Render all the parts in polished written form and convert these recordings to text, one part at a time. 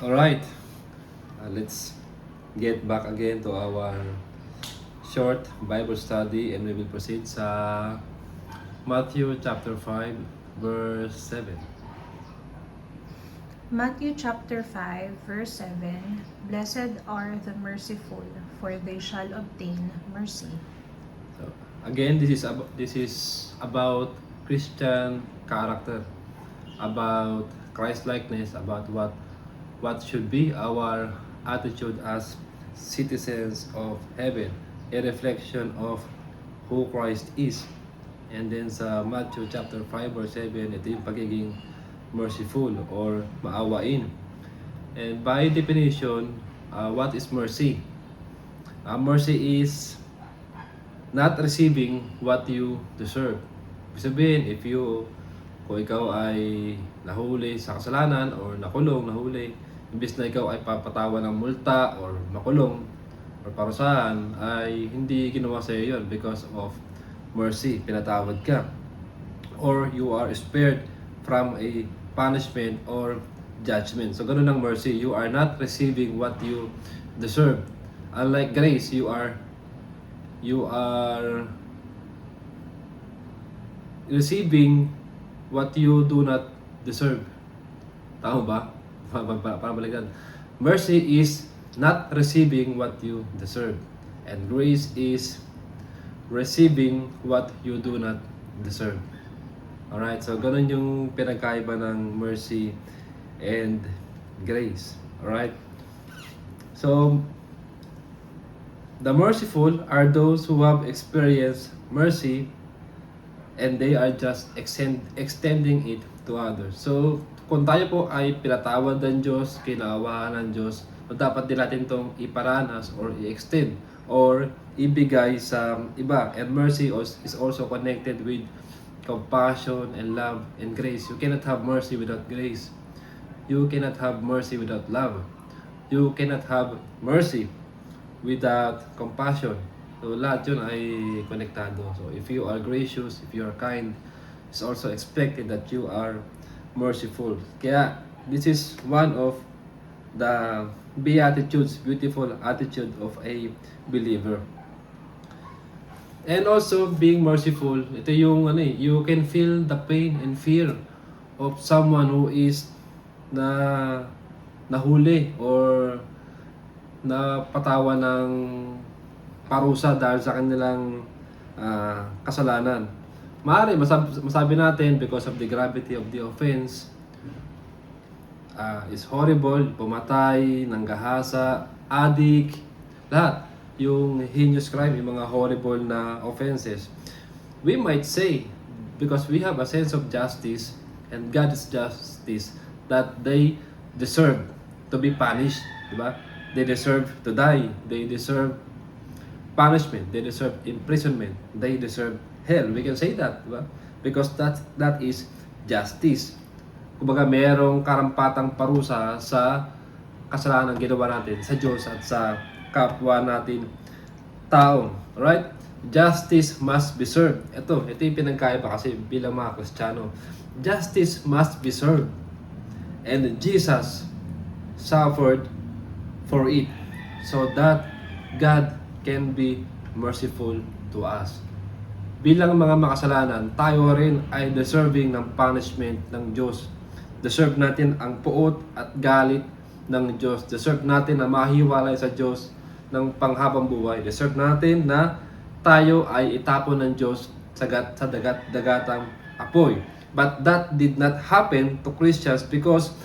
Alright, let's get back again to our short Bible study and we will proceed sa Matthew chapter 5 verse 7. Matthew chapter 5, verse 7, Blessed are the merciful, for they shall obtain mercy. So, again, this is about Christian character, about Christ-likeness, about what should be our attitude as citizens of heaven, a reflection of who Christ is. And then sa Matthew chapter 5 verse 7, ito yung pagiging merciful or maawain. And by definition, what is mercy? Mercy is not receiving what you deserve. Ibig sabihin, kung ikaw ay nahuli sa kasalanan or nahuli, imbes na ikaw ay papatawan ng multa or makulong or parusahan, ay hindi ginawa sa iyo yun because of mercy, pinatawad ka. Or you are spared from a punishment or judgment. So ganun ang mercy. You are not receiving what you deserve. Unlike grace, you are receiving what you do not deserve. Tama ba? Para balikan. Mercy is not receiving what you deserve. And grace is receiving what you do not deserve. Alright, so ganun yung pinagkaiba ng mercy and grace. Alright? So, the merciful are those who have experienced mercy and they are just extending it to others. So, kung tayo po ay pinatawad ng Diyos, kinaawahan ng Diyos, dapat din natin itong iparanas or i-extend or ibigay sa iba. And mercy is also connected with compassion and love and grace. You cannot have mercy without grace. You cannot have mercy without love. You cannot have mercy without compassion. So lahat yun ay konektado. So if you are gracious, if you are kind, it's also expected that you are merciful. Kaya this is one of the beatitudes, beautiful attitude of a believer. And also being merciful, ito yung you can feel the pain and fear of someone who is nahuli or napatawa ng parusa dahil sa kanilang kasalanan. Maaari masabi natin because of the gravity of the offense, is horrible, pumatay, nanggahasa, adik, lahat. Yung heinous crime, yung mga horrible na offenses. We might say, because we have a sense of justice and God's justice, that they deserve to be punished, di ba? They deserve to die, they deserve punishment, they deserve imprisonment, they deserve hell. We can say that, di ba? Because that is justice. Kumbaga, merong karampatang parusa sa kasalanan ginawa natin sa Diyos at sa kapwa natin tao. Right? Justice must be served. Ito yung pinagkaiba kasi bilang mga Kristiyano. Justice must be served. And Jesus suffered for it so that God can be merciful to us. Bilang mga makasalanan, tayo rin ay deserving ng punishment ng Diyos. Deserve natin ang puot at galit ng Diyos. Deserve natin na mahiwalay sa Diyos ng panghabang buhay. Deserve natin na tayo ay itapon ng Diyos sa dagatang apoy. But that did not happen to Christians because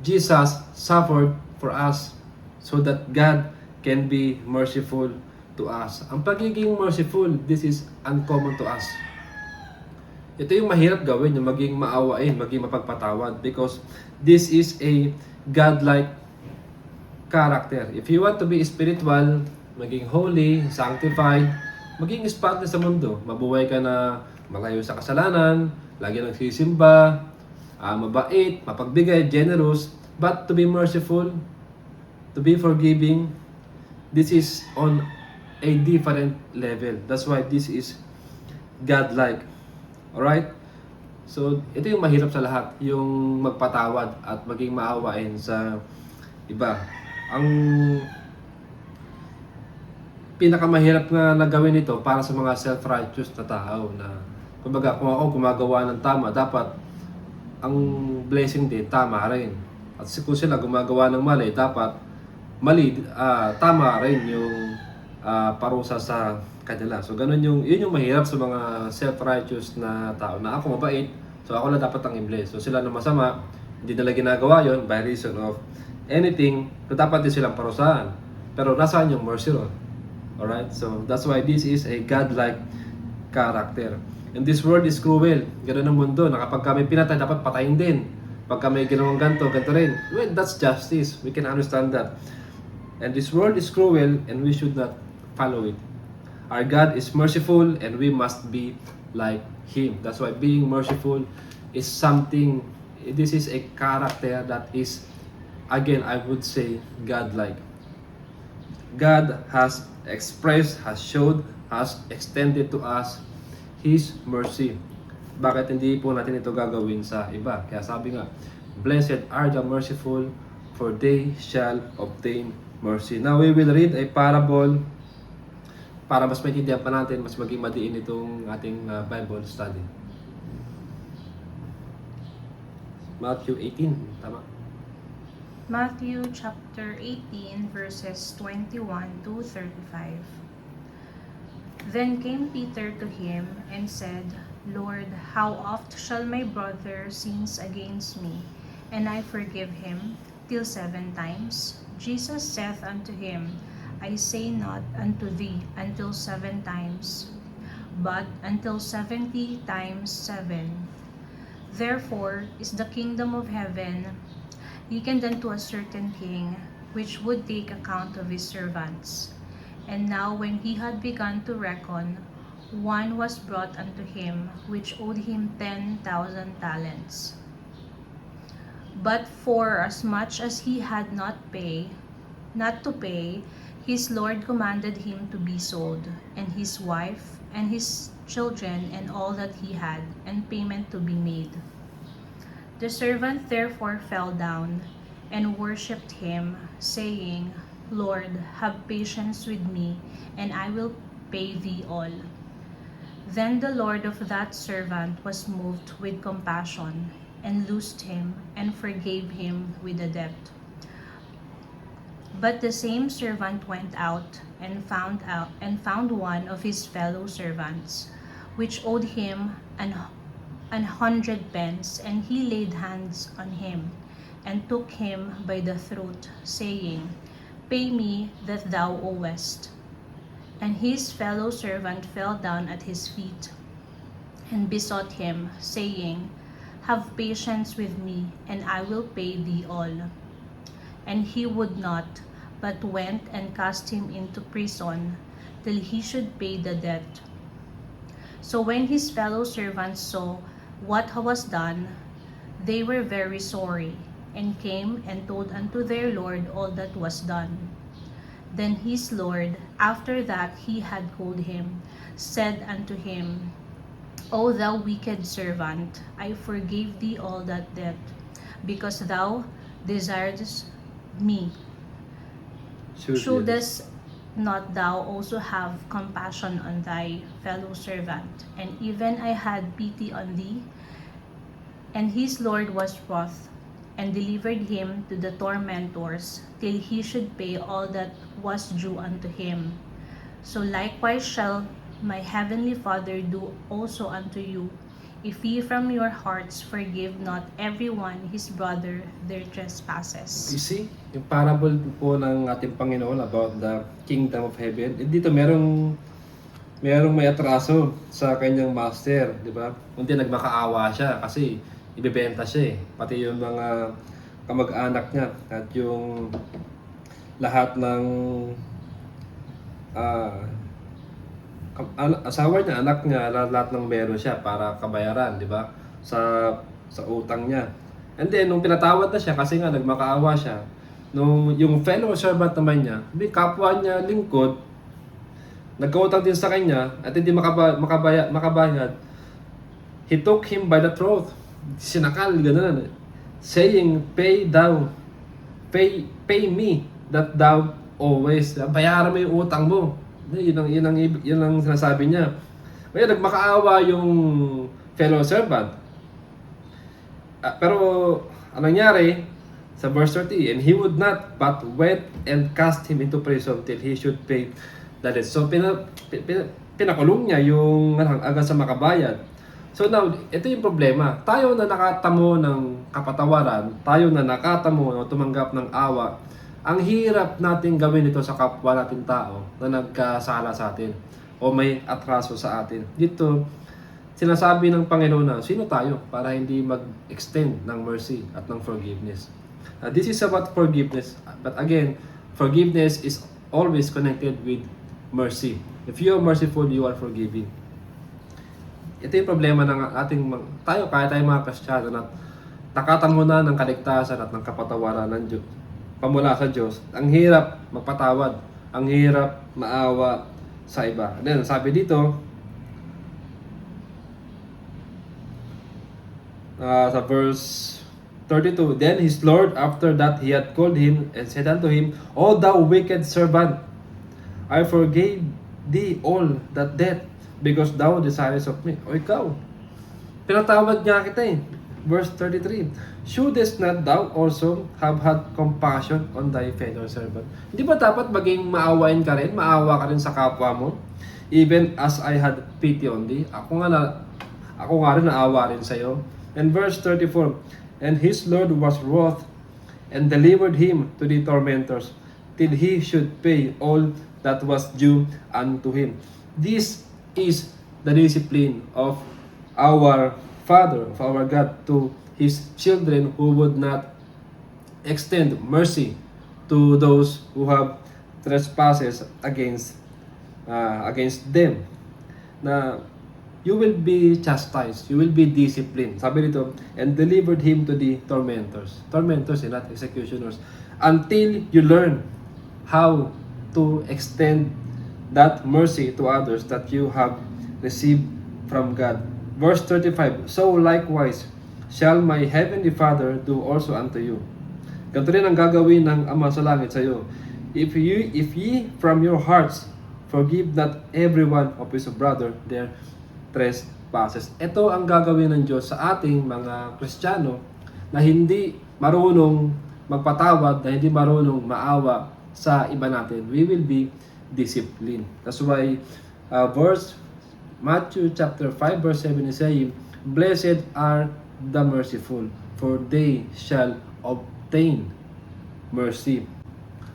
Jesus suffered for us so that God can be merciful to us. Ang pagiging merciful, this is uncommon to us. Ito yung mahirap gawin, yung maging maawain, maging mapagpatawad because this is a godlike character. If you want to be spiritual, maging holy, sanctified, maging spotless sa mundo, mabuhay ka na malayo sa kasalanan, lagi nagsisimba, mabait, mapagbigay, generous, but to be merciful, to be forgiving, this is on a different level. That's why this is godlike. Alright? So, ito yung mahirap sa lahat, yung magpatawad at maging maawain sa iba. Ang pinakamahirap na gawin ito para sa mga self-righteous na tao na kumbaga kung ako gumagawa ng tama, dapat ang blessing din tama rin. At kung sila gumagawa ng mali, dapat tama rin yung parusa sa kanila. So ganun yun yung mahirap sa mga self-righteous na tao na ako mabait, so ako lang dapat ang i-bless. So sila na masama, hindi nila ginagawa yon by reason of anything, so dapat din silang parusahan. Pero nasaan yung mercy ron? Alright? So that's why this is a godlike character. And this world is cruel. Ganun ang mundo, na kapag kami pinatay, dapat patayin din. Pag kami ginawang ganito rin. Well, that's justice. We can understand that. And this world is cruel and we should not follow it. Our God is merciful and we must be like Him. That's why being merciful is something, this is a character that is, again, I would say, godlike. God has expressed, has showed, has extended to us His mercy. Bakit hindi po natin ito gagawin sa iba? Kaya sabi nga, blessed are the merciful, for they shall obtain mercy. Now we will read a parable para mas maintindihan pa natin, mas maging madiin itong ating Bible study. Matthew 18, tama? Matthew chapter 18 verses 21 to 35. Then came Peter to him and said, Lord, how oft shall my brother sins against me, and I forgive him? Till 7 times? Jesus saith unto him, I say not unto thee until 7 times, but until 70 times 7. Therefore is the kingdom of heaven likened unto a certain king, which would take account of his servants. And now when he had begun to reckon, one was brought unto him, which owed him 10,000 talents. But for as much as he had not to pay, his Lord commanded him to be sold, and his wife, and his children, and all that he had, and payment to be made. The servant therefore fell down, and worshipped him, saying, Lord, have patience with me, and I will pay thee all. Then the Lord of that servant was moved with compassion, and loosed him, and forgave him with the debt. But the same servant went out and found one of his fellow servants, which owed him an 100 pence, and he laid hands on him, and took him by the throat, saying, Pay me that thou owest. And his fellow servant fell down at his feet, and besought him, saying, Have patience with me, and I will pay thee all. And he would not, but went and cast him into prison, till he should pay the debt. So when his fellow servants saw what was done, they were very sorry, and came and told unto their Lord all that was done. Then his Lord, after that he had called him, said unto him, O thou wicked servant, I forgave thee all that debt, because thou desiredst me. Shouldest not thou also have compassion on thy fellow servant? And even I had pity on thee. And his Lord was wroth, and delivered him to the tormentors, till he should pay all that was due unto him. So likewise shall my heavenly Father do also unto you, if ye from your hearts forgive not everyone his brother their trespasses. You see, yung parable po ng ating Panginoon about the kingdom of heaven, dito merong may atraso sa kanyang master, di ba? Kundi nagmakaawa siya kasi ibebenta siya eh. Pati yung mga kamag-anak niya at yung lahat ng asawa niya, anak niya, lahat ng meron siya para kabayaran, di ba? Sa utang niya. And then, nung pinatawad na siya, kasi nga nagmakaawa siya, nung yung fellow servant naman niya, hindi kapwa niya lingkod, nagkautang din sa kanya, at hindi makabayad, he took him by the throat, sinakal, gano'n, saying, pay pay me that thou always. Bayaran mo yung utang mo. Yun ang sinasabi niya. Kaya nagmakaawa yung fellow servant. Pero anong nangyari? Sa verse 30, and he would not but went and cast him into prison till he should pay the debt. So pinakulong niya yung agad sa makabayad. So now, ito yung problema. Tayo na nakatamo ng kapatawaran, tayo na nakatamo o tumanggap ng awa, ang hirap natin gawin ito sa kapwa natin tao na nagkasala sa atin o may atraso sa atin. Dito, sinasabi ng Panginoon na sino tayo para hindi mag-extend ng mercy at ng forgiveness. This is about forgiveness. But again, forgiveness is always connected with mercy. If you are merciful, you are forgiving. Ito yung problema ng ating tayo, kaya tayo mga Kristiyano na nakatamo na ng kaligtasan at ng kapatawaran ng Diyos, pamula sa Diyos. Ang hirap magpatawad, ang hirap maawa sa iba. Then, sabi dito, sa verse 32, then his Lord, after that he had called him and said unto him, O thou wicked servant, I forgave thee all that debt, because thou desirest of me. O ikaw, pinatawad niya kita eh. Verse 33, shouldest not thou also have had compassion on thy fellow servant? Hindi ba dapat maging maawain ka rin, maawa ka rin sa kapwa mo? Even as I had pity on thee. Ako nga rin naawa rin sa iyo. And verse 34, and his Lord was wroth and delivered him to the tormentors till he should pay all that was due unto him. This is the discipline of our Father, of our God, to His children who would not extend mercy to those who have trespasses against them. Na you will be chastised, you will be disciplined. Sabi dito, and delivered him to the tormentors. Tormentors, not executioners. Until you learn how to extend that mercy to others that you have received from God. Verse 35, so likewise shall my heavenly Father do also unto you. Ganito rin ang gagawin ng Ama sa langit sa iyo. If ye from your hearts forgive not everyone of his brother their trespasses. Ito ang gagawin ng Diyos sa ating mga Kristiyano na hindi marunong magpatawad, na hindi marunong maawa sa iba natin. We will be disciplined. That's why Matthew chapter 5 verse 7 is saying, blessed are the merciful, for they shall obtain mercy.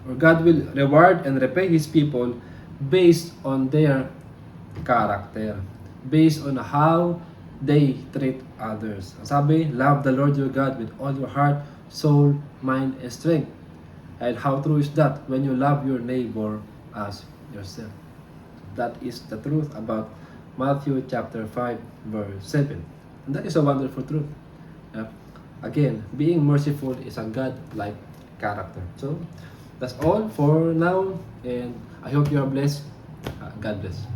Or God will reward and repay His people based on their character, based on how they treat others. Sabi, love the Lord your God with all your heart, soul, mind, and strength. And how true is that when you love your neighbor as yourself? That is the truth about Matthew chapter 5 verse 7. And that is a wonderful truth. Again, being merciful is a God-like character. So, that's all for now, and I hope you are blessed. God bless.